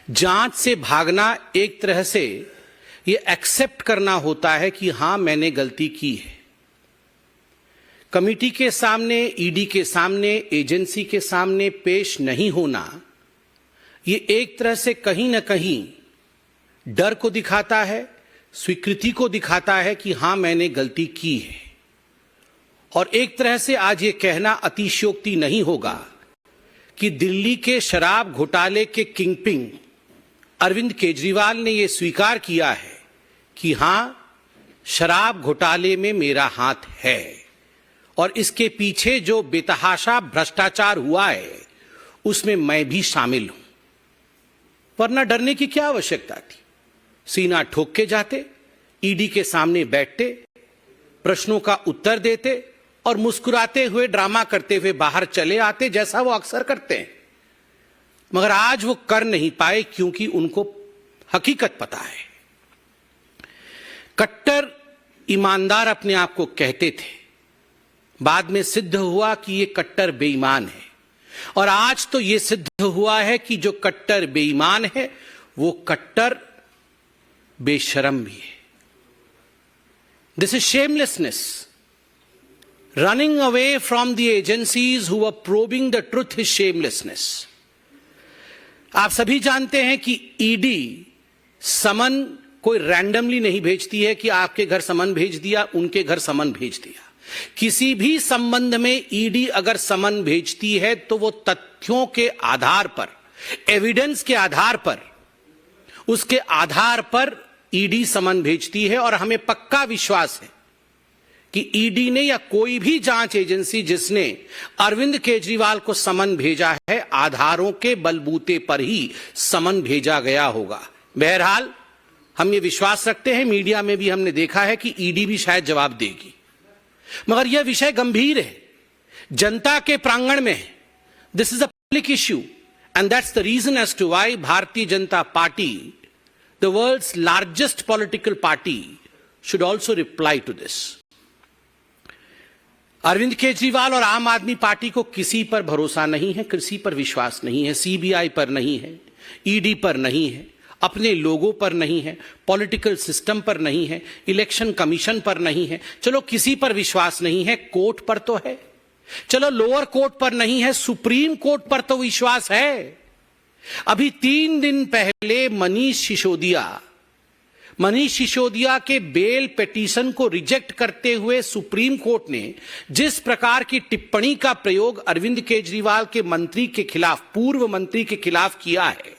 जांच से भागना एक तरह से ये एक्सेप्ट करना होता है कि हां मैंने गलती की है। कमेटी के सामने, ईडी के सामने, एजेंसी के सामने पेश नहीं होना ये एक तरह से कहीं ना कहीं डर को दिखाता है, स्वीकृति को दिखाता है कि हां मैंने गलती की है। और एक तरह से आज ये कहना अतिशयोक्ति नहीं होगा कि दिल्ली के शराब घोटाले के किंगपिन अरविंद केजरीवाल ने यह स्वीकार किया है कि हां शराब घोटाले में मेरा हाथ है और इसके पीछे जो बेतहाशा भ्रष्टाचार हुआ है उसमें मैं भी शामिल हूं। वरना डरने की क्या आवश्यकता थी? सीना ठोक के जाते, ईडी के सामने बैठते, प्रश्नों का उत्तर देते और मुस्कुराते हुए, ड्रामा करते हुए बाहर चले आते, जैसा वो अक्सर करते हैं। मगर आज वो कर नहीं पाए क्योंकि उनको हकीकत पता है। कट्टर ईमानदार अपने आप को कहते थे, बाद में सिद्ध हुआ कि ये कट्टर बेईमान है। और आज तो ये सिद्ध हुआ है कि जो कट्टर बेईमान है वो कट्टर बेशरम भी है। This is shamelessness. Running away from the agencies who are probing the truth is shamelessness. आप सभी जानते हैं कि ईडी समन कोई रैंडमली नहीं भेजती है कि आपके घर समन भेज दिया, उनके घर समन भेज दिया। किसी भी संबंध में ईडी अगर समन भेजती है तो वो तथ्यों के आधार पर, एविडेंस के आधार पर, उसके आधार पर ईडी समन भेजती है। और हमें पक्का विश्वास है कि ईडी ने या कोई भी जांच एजेंसी जिसने अरविंद केजरीवाल को समन भेजा है, आधारों के बलबूते पर ही समन भेजा गया होगा। बहरहाल हम ये विश्वास रखते हैं, मीडिया में भी हमने देखा है कि ईडी भी शायद जवाब देगी। मगर यह विषय गंभीर है, जनता के प्रांगण में है। This is a public issue and that's the reason as to why Bharatiya Janata party, the world's largest political party, should also reply to this. Arvind Kejriwal और आम आदमी पार्टी को किसी पर भरोसा नहीं है, किसी पर विश्वास नहीं है। सीबीआई पर नहीं है, ईडी पर नहीं है, अपने लोगों पर नहीं है, पॉलिटिकल सिस्टम पर नहीं है, इलेक्शन कमीशन पर नहीं है। चलो किसी पर विश्वास नहीं है, कोर्ट पर तो है। चलो लोअर कोर्ट पर नहीं है, सुप्रीम कोर्ट पर तो विश्वास है। अभी 3 दिन पहले मनीष सिसोदिया के बेल पिटीशन को रिजेक्ट करते हुए सुप्रीम कोर्ट ने जिस प्रकार की टिप्पणी का प्रयोग अरविंद केजरीवाल के मंत्री के खिलाफ, पूर्व मंत्री के खिलाफ किया है,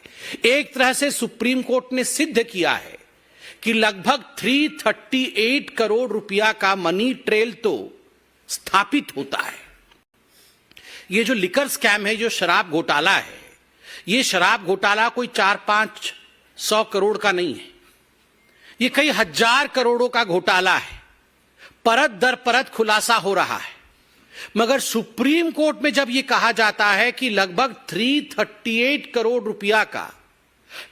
एक तरह से सुप्रीम कोर्ट ने सिद्ध किया है कि लगभग 338 करोड़ रुपया का मनी ट्रेल तो स्थापित होता है। ये जो लिकर स्कैम है, जो शराब घोटाला है, ये शराब घोटाला कोई 400-500 करोड़ का नहीं है, ये कई हजार करोड़ों का घोटाला है। परत दर परत खुलासा हो रहा है। मगर सुप्रीम कोर्ट में जब यह कहा जाता है कि लगभग 338 करोड़ रुपया का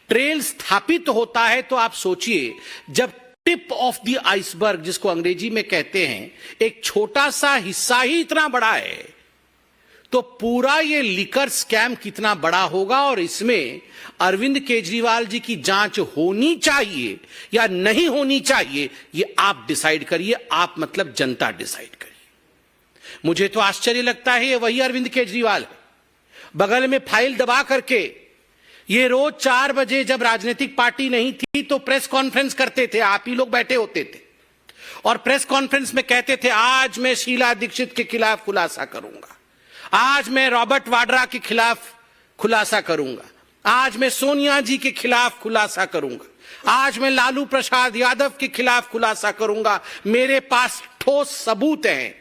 ट्रेल स्थापित होता है, तो आप सोचिए, जब टिप ऑफ द आइसबर्ग, जिसको अंग्रेजी में कहते हैं, एक छोटा सा हिस्सा ही इतना बड़ा है, तो पूरा ये लिकर स्कैम कितना बड़ा होगा। और इसमें अरविंद केजरीवाल जी की जांच होनी चाहिए या नहीं होनी चाहिए, ये आप डिसाइड करिए। आप मतलब जनता डिसाइड करिए। मुझे तो आश्चर्य लगता है, ये वही अरविंद केजरीवाल है, बगल में फाइल दबा करके ये रोज 4 बजे, जब राजनीतिक पार्टी नहीं थी तो प्रेस कॉन्फ्रेंस करते थे, आप ही लोग बैठे होते थे और प्रेस कॉन्फ्रेंस में कहते थे, आज मैं शीला दीक्षित के खिलाफ खुलासा करूंगा, आज मैं रॉबर्ट वाड्रा के खिलाफ खुलासा करूंगा, आज मैं सोनिया जी के खिलाफ खुलासा करूंगा, आज मैं लालू प्रसाद यादव के खिलाफ खुलासा करूंगा, मेरे पास ठोस सबूत हैं।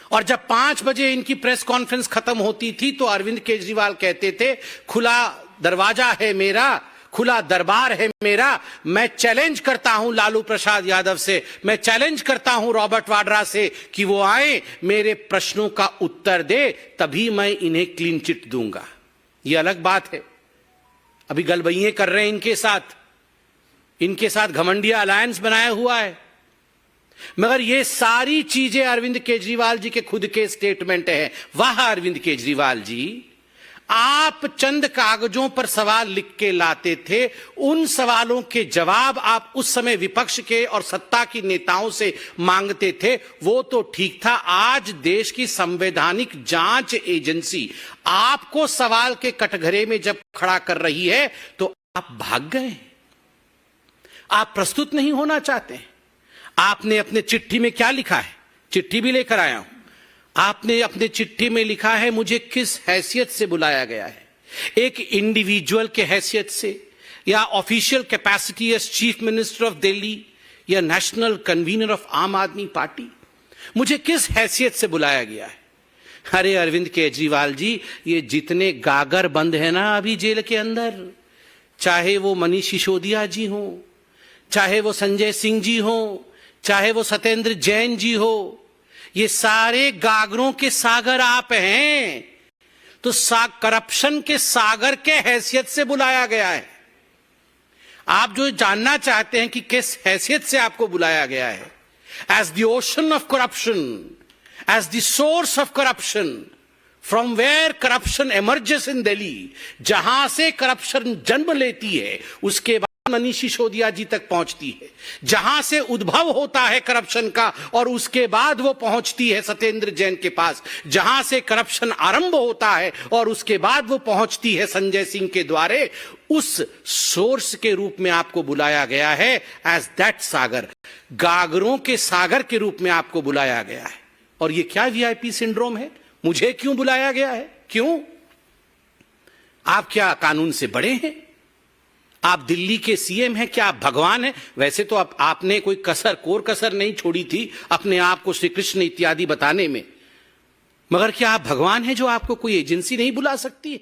और जब 5 बजे इनकी प्रेस कॉन्फ्रेंस खत्म होती थी तो अरविंद केजरीवाल कहते थे, खुला दरवाजा है मेरा, खुला दरबार है मेरा, मैं चैलेंज करता हूं लालू प्रसाद यादव से, मैं चैलेंज करता हूं रॉबर्ट वाड्रा से कि वो आए, मेरे प्रश्नों का उत्तर दे, तभी मैं इन्हें क्लीन चिट दूंगा। ये अलग बात है, अभी गलबैये कर रहे हैं इनके साथ घमंडिया अलायंस बनाया हुआ है। मगर ये सारी चीजें अरविंद केजरीवाल जी के खुद के स्टेटमेंट हैं। वाह अरविंद केजरीवाल जी, आप चंद कागजों पर सवाल लिख के लाते थे, उन सवालों के जवाब आप उस समय विपक्ष के और सत्ता की नेताओं से मांगते थे, वो तो ठीक था। आज देश की संवैधानिक जांच एजेंसी आपको सवाल के कटघरे में जब खड़ा कर रही है तो आप भाग गए, आप प्रस्तुत नहीं होना चाहते। आपने अपने चिट्ठी में क्या लिखा है, चिट्ठी भी लेकर आया हूं। आपने अपने चिट्ठी में लिखा है, मुझे किस हैसियत से बुलाया गया है, एक इंडिविजुअल के हैसियत से, या official capacity as chief minister of Delhi, या नेशनल कन्वीनर ऑफ आम आदमी पार्टी, मुझे किस हैसियत से बुलाया गया है। अरे अरविंद केजरीवाल जी, ये जितने गागर बंद है ना अभी जेल के अंदर, चाहे वो मनीष सिसोदिया जी हो, चाहे वो संजय सिंह जी हो, चाहे वो सत्येंद्र जैन जी हो, ये सारे गागरों के सागर आप हैं। तो करप्शन के सागर के हैसियत से बुलाया गया है। आप जो जानना चाहते हैं कि किस हैसियत से आपको बुलाया गया है, as the ocean of corruption, as the source of corruption, from where corruption emerges in Delhi, जहां से करप्शन जन्म लेती है उसके मनीष सिसोदिया जी तक पहुंचती है, जहां से उद्भव होता है करप्शन का और उसके बाद वो पहुंचती है सत्येंद्र जैन के पास, जहां से करप्शन आरंभ होता है और उसके बाद वो पहुंचती है संजय सिंह के द्वारे, उस सोर्स के रूप में आपको बुलाया गया है, एज दैट सागर, गागरों के सागर के रूप में आपको बुलाया गया है। और ये क्या वीआईपी सिंड्रोम है? मुझे क्यों बुलाया गया है? क्यों? आप क्या कानून से बड़े हैं? आप दिल्ली के सीएम हैं? क्या आप भगवान हैं? वैसे तो आपने कोई कोर कसर नहीं छोड़ी थी अपने आप को श्री कृष्ण इत्यादि बताने में, मगर क्या आप भगवान हैं जो आपको कोई एजेंसी नहीं बुला सकती है?